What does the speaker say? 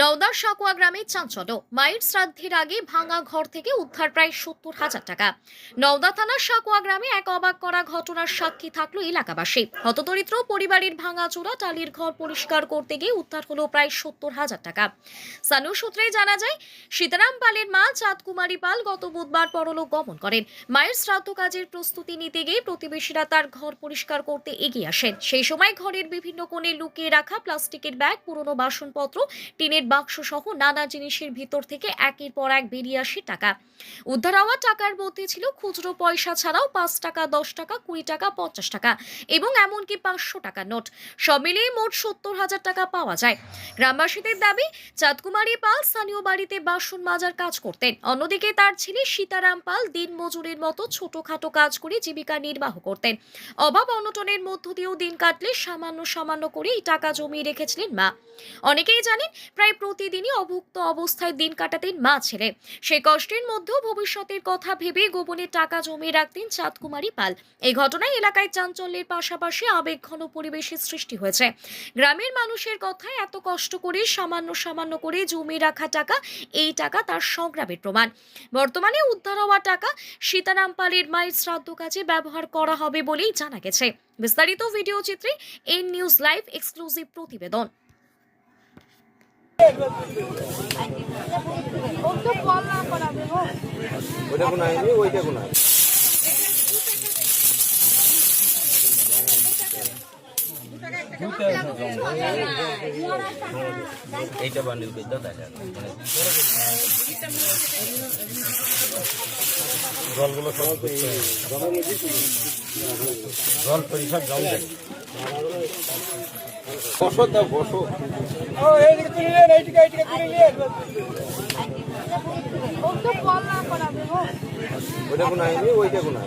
নওদার সাকুয়া গ্রামে চাঞ্চল্য, মায়ের শ্রাদ্ধের আগে ভাঙা ঘর থেকে উদ্ধার প্রায় 70,000 টাকা। নওদা থানার সাকুয়া গ্রামে এক অবাক করা ঘটনার সাক্ষী থাকলো এলাকাবাসী। হতদরিদ্র পরিবারের ভাঙাচোরা টালির ঘর পরিষ্কার করতে গিয়ে উদ্ধার হলো প্রায় 70,000 টাকা। স্থানীয় সূত্রে জানা যায়, সীতারাম পালের মা চাঁদ কুমারী পাল গত বুধবার পরলোক গমন করেন। মায়ের শ্রাদ্ধ কাজের প্রস্তুতি নিতে গিয়ে প্রতিবেশীরা তার ঘর পরিষ্কার করতে এগিয়ে আসেন। সেই সময় ঘরের বিভিন্ন কোণে লুকিয়ে রাখা প্লাস্টিকের ব্যাগ, পুরনো বাসনপত্র, টিনের বাক্স সহ নানা জিনিসের ভিতর থেকে একের পর এক বেরিয়ে আসে টাকা। উদ্ধার হওয়া টাকার মধ্যে ছিল খুচরো পয়সা ছাড়াও 5 টাকা, 10 টাকা, 20 টাকা, 50 টাকা এবং এমনকি 500 টাকার নোট। সব মিলিয়ে মোট 70,000 টাকা পাওয়া যায়। গ্রামবাসীদের দাবি, চাঁদকুমারী পাল স্থানীয় বাড়িতে বাসন মাজার কাজ করতেন। অন্যদিকে তার ছেলে সীতারাম পাল দিন মজুরের মতো ছোটখাটো কাজ করে জীবিকা নির্বাহ করতেন। অভাব অনটনের মধ্য দিয়েও দিন কাটলে সামান্য করে এই টাকা জমিয়ে রেখেছিলেন মা। অনেকেই জানেন, প্রায় প্রতিদিনই অভুক্ত অবস্থায় দিন কাটাতেন মা ছেলে। সেই কষ্টের মধ্যেও ভবিষ্যতের কথা ভেবে গোপনে টাকা জমিয়ে রাখতেন চাঁদকুমারী পাল। এই ঘটনায় এলাকায় চাঞ্চল্যের পাশাপাশি আবেগঘন পরিবেশের সৃষ্টি হয়েছে। গ্রামের মানুষের কথায়, এত কষ্ট করে সামান্য করে জমিয়ে রাখা টাকা, এই টাকা তার সংগ্রামের প্রমাণ। বর্তমানে উদ্ধার হওয়া টাকা সীতারাম পালের মায়ের শ্রাদ্ধ কাজে ব্যবহার করা হবে বলেই জানা গেছে। বিস্তারিত ভিডিও চিত্রে এন নিউজ লাইভ এক্সক্লুসিভ প্রতিবেদন। এইটা বান্ডিল করে দাও, জলগুলো সব জল পরিষ্কার জল দেয়। বসো দাও, বসো। এইদিকে তুলে নিয়ে, এইদিকে তুলে নিয়ে। ওইটা কোন আইনি, ওইটা কোন আইনি।